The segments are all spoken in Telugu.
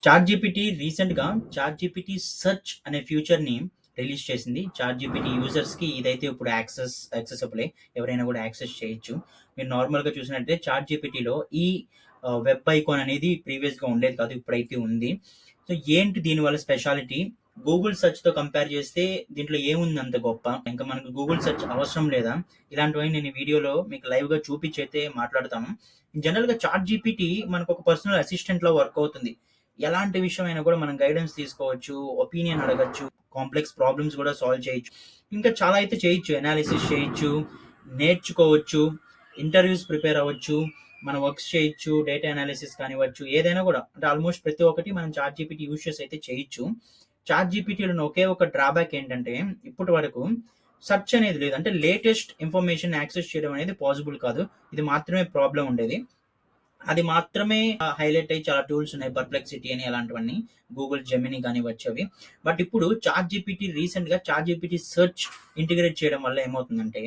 చాట్‌జీపీటీ రీసెంట్‌గా చాట్‌జీపీటీ సెర్చ్ అనే ఫ్యూచర్‌ని రిలీజ్ చేసింది. చాట్‌జీపీటీ యూజర్స్‌కి ఇదైతే ఇప్పుడు యాక్సెసిబులే. ఎవరైనా కూడా యాక్సెస్ చేయొచ్చు. మీరు నార్మల్‌గా చూసినట్లయితే చాట్‌జీపీటీలో ఈ వెబ్ ఐకాన్ అనేది ప్రీవియస్‌గా ఉండేది కాదు. ఇప్పుడైతే ఉంది. సో, ఏంటి దీనివల్ల స్పెషాలిటీ? గూగుల్ సెర్చ్‌తో కంపేర్ చేస్తే దీంట్లో ఏముంది అంత గొప్ప? ఇంకా మనకు గూగుల్ సెర్చ్ అవసరం లేదా? ఇలాంటివన్నీ నేను ఈ వీడియోలో మీకు లైవ్‌గా చూపించైతే మాట్లాడతాను. జనరల్‌గా చాట్‌జీపీటీ మనకొక పర్సనల్ అసిస్టెంట్‌లా వర్క్ అవుతుంది. ఎలాంటి విషయమైనా కూడా మనం గైడెన్స్ తీసుకోవచ్చు, ఒపీనియన్ అడగచ్చు, కాంప్లెక్స్ ప్రాబ్లమ్స్ కూడా సాల్వ్ చేయొచ్చు. ఇంకా చాలా అయితే చేయొచ్చు. అనాలిసిస్ చేయొచ్చు, నేర్చుకోవచ్చు, ఇంటర్వ్యూస్ ప్రిపేర్ అవ్వచ్చు, మన వర్క్స్ చేయొచ్చు, డేటా అనాలిసిస్ కానివ్వచ్చు, ఏదైనా కూడా అంటే ఆల్మోస్ట్ ప్రతి ఒక్కటి మనం చాట్ జీపీటీ యూజ్ చేసి అయితే చేయొచ్చు. చాట్ జీపీటీలో ఒకే ఒక డ్రాబ్యాక్ ఏంటంటే ఇప్పటి వరకు సెర్చ్ అనేది లేదు. అంటే లేటెస్ట్ ఇన్ఫర్మేషన్ యాక్సెస్ చేయడం అనేది పాసిబుల్ కాదు. ఇది మాత్రమే ప్రాబ్లం ఉండేది. అది మాత్రమే హైలైట్ అయ్యి చాలా టూల్స్ ఉన్నాయి. పర్ప్లెక్సిటీ అని అలాంటివన్నీ. గూగుల్ జెమినీ కానివ్వచ్చు అవి. బట్ ఇప్పుడు చాట్ జీపీటీ రీసెంట్‌గా చాట్ జీపీటీ సెర్చ్ ఇంటిగ్రేట్ చేయడం వల్ల ఏమవుతుందంటే,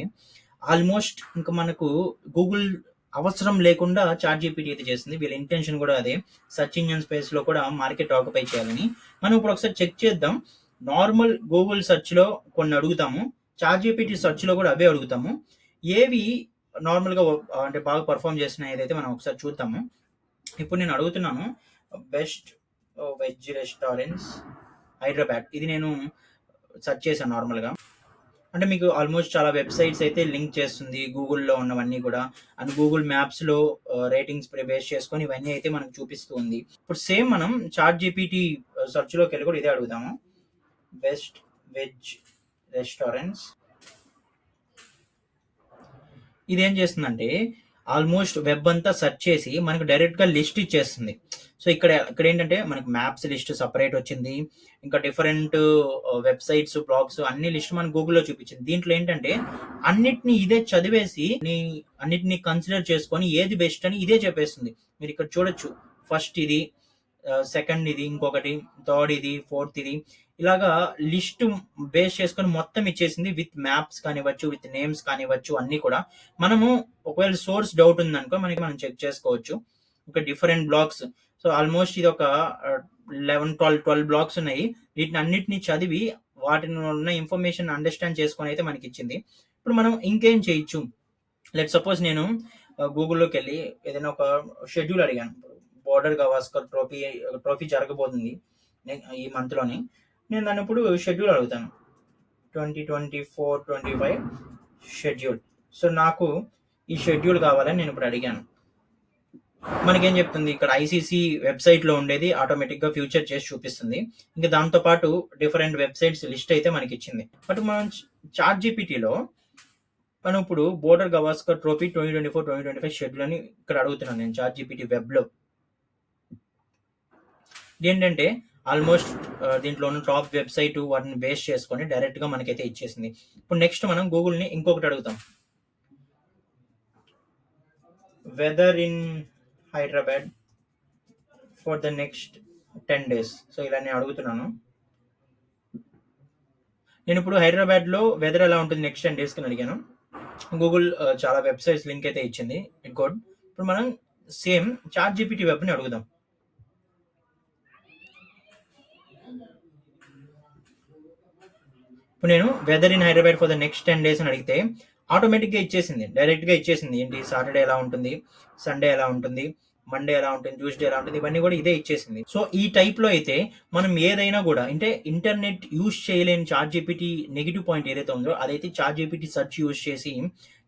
ఆల్మోస్ట్ ఇంక మనకు గూగుల్ అవసరం లేకుండా చాట్ జీపీటీ అయితే చేస్తుంది. వీళ్ళ ఇంటెన్షన్ కూడా అదే. సెర్చ్ ఇంజిన్ స్పేస్‌లో కూడా మార్కెట్ ఆక్యుపై చేయాలని. మనం ఇప్పుడు ఒకసారి చెక్ చేద్దాం. నార్మల్ గూగుల్ సెర్చ్‌లో కొన్ని అడుగుతాము. చాట్ జీపీటీ సెర్చ్‌లో కూడా అవే అడుగుతాము. ఏవి నార్మల్‌గా అంటే బాగా పర్ఫార్మ్ చేస్తున్నాయి ఏదైతే మనం ఒకసారి చూద్దాము. ఇప్పుడు నేను అడుగుతున్నాను బెస్ట్ వెజ్ రెస్టారెంట్స్ హైదరాబాద్. ఇది నేను సెర్చ్ చేశాను నార్మల్‌గా. అంటే మీకు ఆల్మోస్ట్ చాలా వెబ్‌సైట్స్ అయితే లింక్ చేస్తుంది. గూగుల్‌లో ఉన్నవన్నీ కూడా. అండ్ గూగుల్ మ్యాప్స్‌లో రేటింగ్స్ బేస్ చేసుకొని ఇవన్నీ అయితే మనకు చూపిస్తూ ఉంది. ఇప్పుడు సేమ్ మనం చాట్ జీపీటీ సెర్చ్‌లోకెళ్ళి కూడా ఇదే అడుగుదాము. Best veg restaurants. ఇదేం చేస్తుందంటే ఆల్మోస్ట్ వెబ్ అంతా సెర్చ్ చేసి మనకు డైరెక్ట్‌గా లిస్ట్ ఇచ్చేస్తుంది. సో, ఇక్కడ ఏంటంటే మనకు మ్యాప్స్ లిస్ట్ సెపరేట్ వచ్చింది. ఇంకా డిఫరెంట్ వెబ్‌సైట్స్, బ్లాగ్స్ అన్ని లిస్ట్ మనకు గూగుల్‌లో చూపించింది. దీంట్లో ఏంటంటే అన్నిటిని ఇదే చదివేసి అన్నిటిని కన్సిడర్ చేసుకొని ఏది బెస్ట్ అని ఇదే చెప్పేస్తుంది. మీరు ఇక్కడ చూడొచ్చు. ఫస్ట్ ఇది, సెకండ్ ఇది, ఇంకొకటి, థర్డ్ ఇది, ఫోర్త్ ఇది. ఇలాగా లిస్ట్ బేస్ చేసుకొని మొత్తం ఇచ్చేసింది. విత్ మ్యాప్స్ కానివ్వచ్చు, విత్ నేమ్స్ కానివ్వచ్చు అన్నీ కూడా. మనము ఒకవేళ సోర్స్ డౌట్ ఉందనుకో మనం చెక్ చేసుకోవచ్చు. ఒక డిఫరెంట్ బ్లాగ్స్. సో, ఆల్మోస్ట్ ఇది ఒక 12 బ్లాగ్స్ ఉన్నాయి. వీటిని అన్నిటిని చదివి వాటిని ఉన్న ఇన్ఫర్మేషన్ అండర్స్టాండ్ చేసుకొని అయితే మనకి ఇచ్చింది. ఇప్పుడు మనం ఇంకేం చేయొచ్చు. లెట్ సపోజ్ నేను గూగుల్లోకి వెళ్ళి ఏదైనా ఒక షెడ్యూల్ అడిగాను. బోర్డర్ గవాస్కర్ ట్రోఫీ జరగబోతుంది ఈ మంత్లోని. నేను దాన్ని ఇప్పుడు షెడ్యూల్ అడుగుతాను. 2024-25 షెడ్యూల్. సో, నాకు ఈ షెడ్యూల్ కావాలని నేను ఇప్పుడు అడిగాను. మనకేం చెప్తుంది ఇక్కడ ఐసీసీ వెబ్సైట్లో ఉండేది ఆటోమేటిక్గా ఫ్యూచర్ చేసి చూపిస్తుంది. ఇంకా దాంతోపాటు డిఫరెంట్ వెబ్సైట్స్ లిస్ట్ అయితే మనకి ఇచ్చింది. బట్ మనం చాట్ జీపీటీలో మనం ఇప్పుడు బోర్డర్ గవాస్కర్ ట్రోఫీ 2024-2025 షెడ్యూల్ అని ఇక్కడ అడుగుతున్నాను నేను చాట్ జీపీటీ వెబ్లో. ఏంటంటే ఆల్మోస్ట్ దీంట్లో ఉన్న టాప్ వెబ్సైట్ వాటిని బేస్ చేసుకొని డైరెక్ట్గా మనకైతే ఇచ్చేసింది. ఇప్పుడు నెక్స్ట్ మనం గూగుల్ని ఇంకొకటి అడుగుతాం. Weather in Hyderabad for the next 10 days. So, ఇలా నేను అడుగుతున్నాను. నేను ఇప్పుడు హైదరాబాద్లో వెదర్ ఎలా ఉంటుంది నెక్స్ట్ 10 days అని అడిగాను. గూగుల్ చాలా వెబ్సైట్స్ లింక్ అయితే ఇచ్చింది. It good. ఇప్పుడు మనం సేమ్ చాట్ జీపీటీ వెబ్ని అడుగుదాం. ఇప్పుడు నేను weather in Hyderabad for the next 10 days అని అడిగితే ఆటోమేటిక్గా ఇచ్చేసింది. డైరెక్ట్గా ఇచ్చేసింది. ఏంటి సాటర్డే ఎలా ఉంటుంది, సండే ఎలా ఉంటుంది, మండే ఎలా ఉంటుంది, ట్యూస్డే ఎలా ఉంటుంది, ఇవన్నీ కూడా ఇదే ఇచ్చేసింది. సో, ఈ టైప్లో అయితే మనం ఏదైనా కూడా అంటే ఇంటర్నెట్ యూజ్ చేయలేని చాట్ జీపీటీ నెగిటివ్ పాయింట్ ఏదైతే ఉందో అదైతే చాట్ జీపీటీ సెర్చ్ యూజ్ చేసి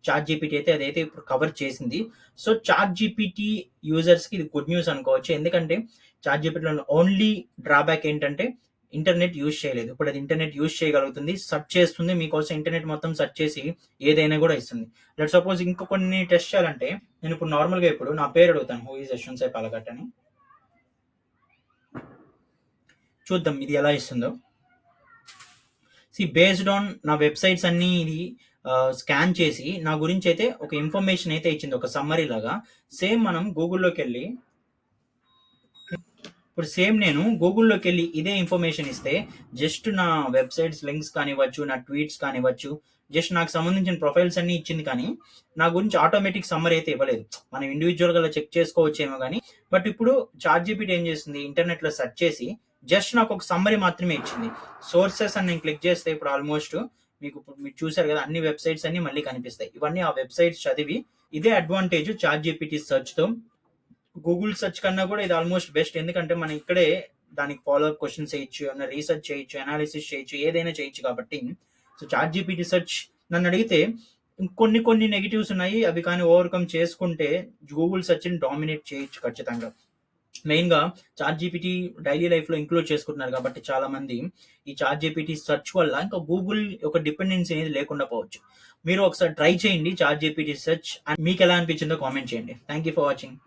చాట్ జీపీటీ అయితే అదైతే ఇప్పుడు కవర్ చేసింది. సో, చాట్ జీపీటీ యూజర్స్కి ఇది గుడ్ న్యూస్ అనుకోవచ్చు. ఎందుకంటే చాట్ జీపీటీలో ఓన్లీ డ్రాబ్యాక్ ఏంటంటే ఇంటర్నెట్ యూజ్ చేయలేదు. ఇప్పుడు అది ఇంటర్నెట్ యూజ్ చేయగలుగుతుంది. సెర్చ్ చేస్తుంది. మీకోసం ఇంటర్నెట్ మొత్తం సెర్చ్ చేసి ఏదైనా కూడా ఇస్తుంది. లెట్ సపోజ్ ఇంకా కొన్ని టెస్ట్ చేయాలంటే నేను ఇప్పుడు నార్మల్గా ఇప్పుడు నా పేరు అడుగుతాను. హూ ఈజ్ యశ్వంత్ సాయి పాలకట్ అని. చూద్దాం ఇది ఎలా ఇస్తుందో. బేస్డ్ ఆన్ నా వెబ్సైట్స్ అన్ని ఇది స్కాన్ చేసి నా గురించి అయితే ఒక ఇన్ఫర్మేషన్ అయితే ఇచ్చింది. ఒక సమ్మరీ లాగా. సేమ్ మనం గూగుల్లోకి వెళ్ళి ఇప్పుడు సేమ్ నేను గూగుల్లోకి వెళ్ళి ఇదే ఇన్ఫర్మేషన్ ఇస్తే జస్ట్ నా వెబ్సైట్స్ లింక్స్ కానివ్వచ్చు, నా ట్వీట్స్ కానివ్వచ్చు, జస్ట్ నాకు సంబంధించిన ప్రొఫైల్స్ అన్ని ఇచ్చింది, కానీ నా గురించి ఆటోమేటిక్ సమ్మర్ అయితే ఇవ్వలేదు. మనం ఇండివిజువల్గా చెక్ చేసుకోవచ్చేమో కానీ, బట్ ఇప్పుడు చాట్ జీపీటీ ఏం చేస్తుంది, ఇంటర్నెట్లో సెర్చ్ చేసి జస్ట్ నాకు ఒక సమ్మరీ మాత్రమే ఇచ్చింది. సోర్సెస్ అని నేను క్లిక్ చేస్తే ఇప్పుడు ఆల్మోస్ట్ మీకు ఇప్పుడు మీరు చూసారు కదా, అన్ని వెబ్సైట్స్ అన్ని మళ్ళీ కనిపిస్తాయి. ఇవన్నీ ఆ వెబ్సైట్స్ చదివి, ఇదే అడ్వాంటేజ్ చాట్ జీపీటీ సెర్చ్తో. గూగుల్ సెర్చ్ కన్నా కూడా ఇది ఆల్మోస్ట్ బెస్ట్. ఎందుకంటే మనం ఇక్కడే దానికి ఫాలో అప్ క్వశ్చన్స్ చేయొచ్చు, ఏమైనా రీసెర్చ్ చేయొచ్చు, అనాలిసిస్ చేయొచ్చు, ఏదైనా చేయొచ్చు. కాబట్టి సో చాట్ జీపీటీ సెర్చ్ నన్ను అడిగితే కొన్ని కొన్ని నెగిటివ్స్ ఉన్నాయి, అవి కానీ ఓవర్కమ్ చేసుకుంటే గూగుల్ సెర్చ్ని డామినేట్ చేయొచ్చు ఖచ్చితంగా. మెయిన్గా చాట్ జీపీటీ డైలీ లైఫ్లో ఇంక్లూడ్ చేసుకుంటున్నారు కాబట్టి చాలా మంది ఈ చాట్ జీపీటీ సెర్చ్ వల్ల ఇంకా గూగుల్ ఒక డిపెండెన్సీ అనేది లేకుండా పోవచ్చు. మీరు ఒకసారి ట్రై చేయండి చాట్ జీపీటీ సెర్చ్, అండ్ మీకు ఎలా అనిపించిందో కామెంట్ చేయండి. Thank you for watching.